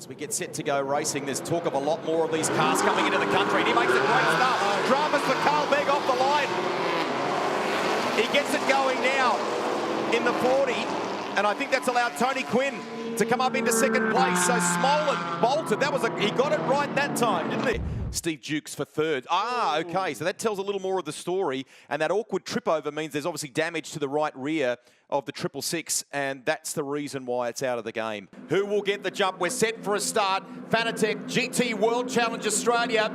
As we get set to go racing, there's talk of a lot more of these cars coming into the country. And he makes a great start. Dramas for Carl Begg off the line. He gets it going now in the 40. And I think that's allowed Tony Quinn to come up into second place. So Smolin bolted. He got it right that time, didn't he? Steve Dukes for third. Okay, so that tells a little more of the story. And that awkward trip over means there's obviously damage to the right rear of the 666, and that's the reason why it's out of the game. Who will get the jump? We're set for a start. Fanatec GT World Challenge Australia.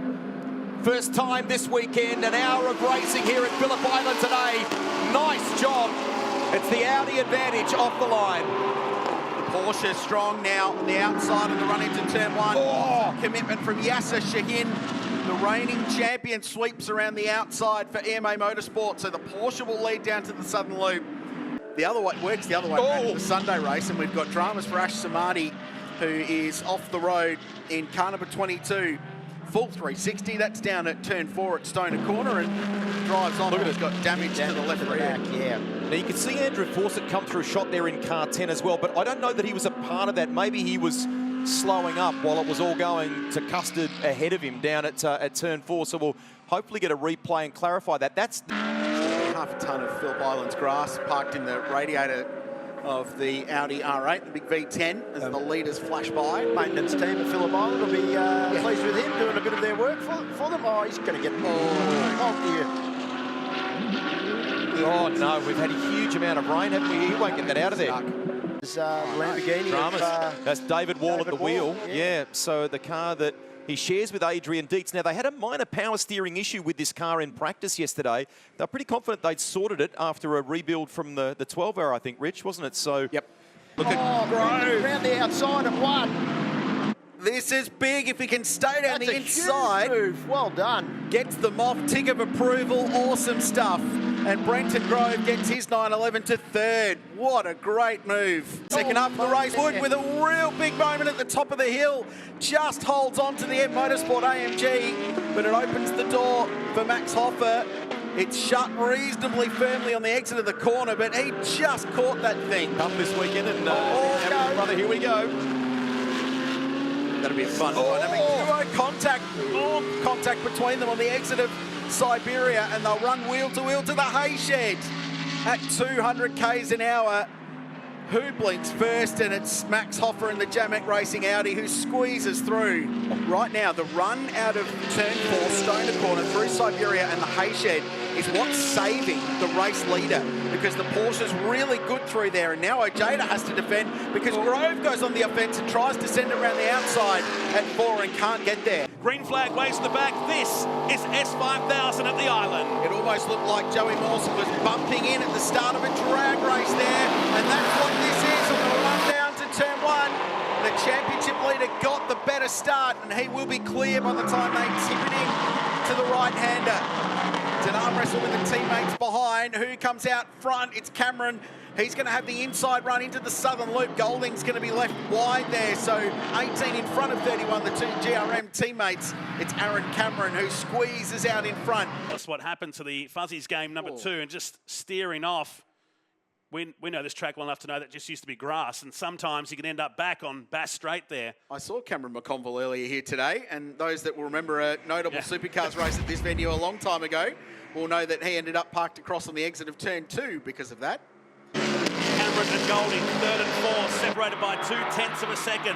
First time this weekend, an hour of racing here at Phillip Island today. Nice job. It's the Audi advantage off the line. Porsche strong now on the outside of the run into turn one. Oh. Commitment from Yasser Shahin. The reigning champion sweeps around the outside for EMA Motorsport, so the Porsche will lead down to the Southern Loop. The other way works the other way around in the Sunday race, and we've got dramas for Ash Samadi, who is off the road in car number 22. Full 360, that's down at turn 4 at Stoner Corner, and drives on. Look at it. It's got damage to the left rear. Yeah. Now you can see Andrew Fawcett come through shot there in car 10 as well, but I don't know that he was a part of that. Maybe he was slowing up while it was all going to Custard ahead of him down at turn 4. So we'll hopefully get a replay and clarify that. That's half a tonne of Phillip Island's grass parked in the radiator of the Audi R8, the big V10, as the leaders flash by. Maintenance team at Phillip Island will be pleased with him, doing a bit of their work for them. Oh, he's going to get... Oh, no, we've had a huge amount of rain, haven't we? He won't get that out of there. Lamborghini. Dramas. That's David Wall at the wheel. Yeah, so the car that he shares with Adrian Dietz. Now, they had a minor power steering issue with this car in practice yesterday. They're pretty confident they'd sorted it after a rebuild from the 12-hour, I think, Rich, wasn't it? So, yep. Look at Grove. Around the outside at 1. This is big if he can stay down the inside. Move. Well done. Gets them off, tick of approval, awesome stuff. And Brenton Grove gets his 911 to third. What a great move. Second up for the race, Wood with a real big moment at the top of the hill. Just holds on to the M Motorsport AMG, but it opens the door for Max Hoffer. It's shut reasonably firmly on the exit of the corner, but he just caught that thing. Up this weekend, and brother, here we go. That'll be a fun one. I mean, contact between them on the exit of Siberia, and they'll run wheel to the hay shed at 200 k's an hour. Who blinks first? And it's Max Hoffer in the Jamek Racing Audi who squeezes through. Right now, the run out of turn 4, Stoner Corner, through Siberia and the hay shed is what's saving the race leader, because the Porsche's really good through there, and now Ojeda has to defend because Grove goes on the offense and tries to send it around the outside at 4 and can't get there. Green flag waves to the back. This is S5000 at the island. It almost looked like Joey Mawson was bumping in at the start of a drag race there, and that's what this is on the run down to turn 1. The championship leader got the better start, and he will be clear by the time they tip it in to the right-hander. It's an arm wrestle with the teammates behind. Who comes out front? It's Cameron. He's going to have the inside run into the Southern Loop. Golding's going to be left wide there. So 18 in front of 31, the two GRM teammates. It's Aaron Cameron who squeezes out in front. That's what happened to the Fuzzies game number 2, and just steering off. We know this track well enough to know that just used to be grass, and sometimes you can end up back on Bass Straight there. I saw Cameron McConville earlier here today, and those that will remember a notable supercars race at this venue a long time ago will know that he ended up parked across on the exit of turn 2 because of that. Cameron and Golding, 3rd and 4th, separated by 0.2 of a second,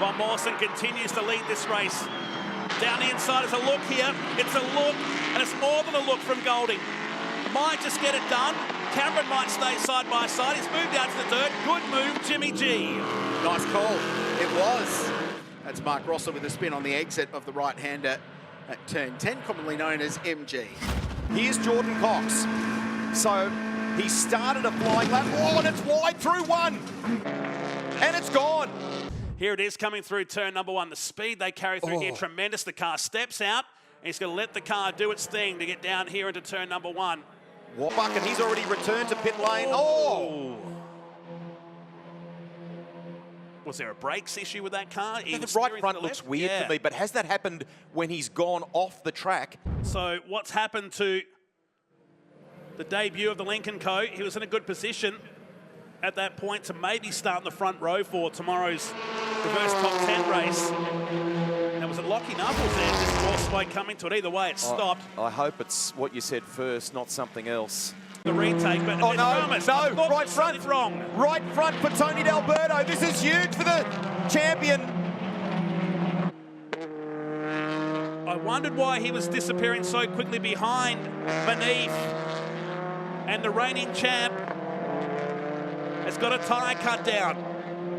while Mawson continues to lead this race. Down the inside is a look here. It's a look, and it's more than a look from Golding. Might just get it done. Cameron might stay side by side. He's moved out to the dirt. Good move, Jimmy G. Nice call. It was. That's Mark Rosser with a spin on the exit of the right-hander at turn 10, commonly known as MG. Here's Jordan Cox. So he started a flying lap. Oh, and it's wide through 1. And it's gone. Here it is coming through turn number 1. The speed they carry through here, tremendous. The car steps out. And he's going to let the car do its thing to get down here into turn number 1. Buck, and he's already returned to pit lane. Oh! Was there a brakes issue with that car? The right front looks weird to me, but has that happened when he's gone off the track? So what's happened to the debut of the Lincoln Co? He was in a good position. at that point to maybe start in the front row for tomorrow's reverse top 10 race. Now, was it Lockie Knuckles there? Just Horseway coming to it. Either way, it stopped. I hope it's what you said first, not something else. The retake, but Oh, no, right front. Wrong. Right front for Tony D'Alberto. This is huge for the champion. I wondered why he was disappearing so quickly behind, beneath, and the reigning champ has got a tyre cut down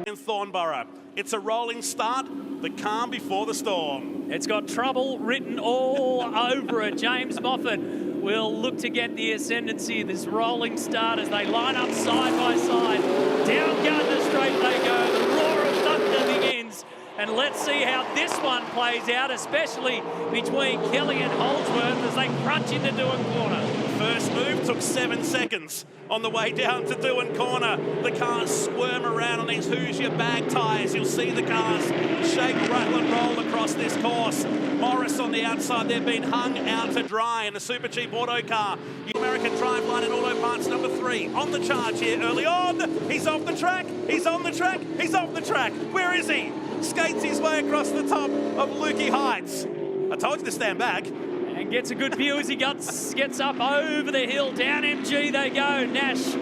in Thornborough. It's a rolling start, the calm before the storm. It's got trouble written all over it. James Moffat will look to get the ascendancy of this rolling start as they line up side by side. Down Gardner Straight they go. The roar of thunder begins. And let's see how this one plays out, especially between Kelly and Holdsworth as they crunch into Dewan Corner. First move took 7 seconds on the way down to Dewan Corner. The cars squirm around on these Hoosier bag tyres. You'll see the cars shake, rattle and roll across this course. Morris on the outside, they've been hung out to dry in a super cheap auto car. American Driveline and Auto Parts number 3 on the charge here early on. He's off the track, he's on the track, he's off the track. Where is he? Skates his way across the top of Lukey Heights. I told you to stand back. And gets a good view as he gets up over the hill. Down MG they go. Nash,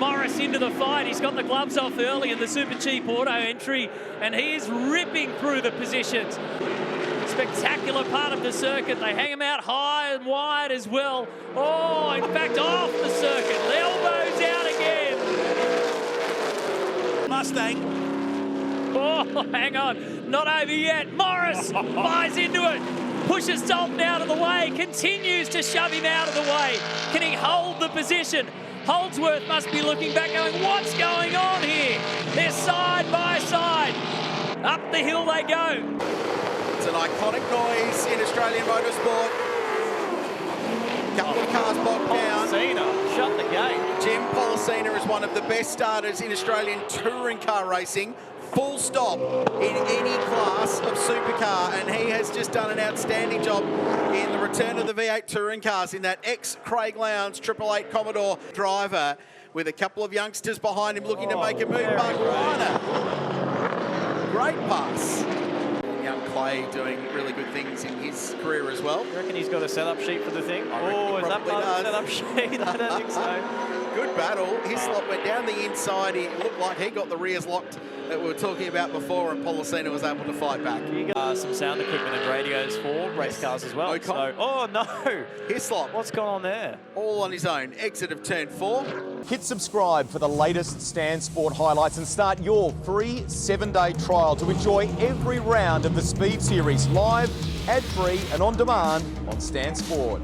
Morris into the fight. He's got the gloves off early in the super cheap auto entry, and he is ripping through the positions. Spectacular part of the circuit. They hang him out high and wide as well. Oh, in fact, off the circuit. The elbows out again. Mustang. Oh, hang on. Not over yet. Morris buys into it. Pushes Dalton out of the way. Continues to shove him out of the way. Can he hold the position? Holdsworth must be looking back going, what's going on here? They're side by side. Up the hill they go. It's an iconic noise in Australian motorsport. Couple of cars bogged down. Policina shut the gate. Jim Policina is one of the best starters in Australian touring car racing. Full stop in any class of supercar, and he has just done an outstanding job in the return of the V8 touring cars in that ex-Craig Lowndes 888 Commodore driver with a couple of youngsters behind him looking to make a move. Bargwanna, great pass. Young Clay doing really good things in his career as well. You reckon he's got a setup sheet for the thing? Oh, is that part of the setup sheet? I don't think so. Good battle. Hislop went down the inside. He looked like he got the rears locked that we were talking about before, and Policina was able to fight back. You got some sound equipment and radios for race cars as well. So, oh no! Hislop. What's going on there? All on his own. Exit of turn 4. Hit subscribe for the latest Stan Sport highlights and start your free 7-day trial to enjoy every round of the Speed Series live, ad-free and on demand on Stan Sport.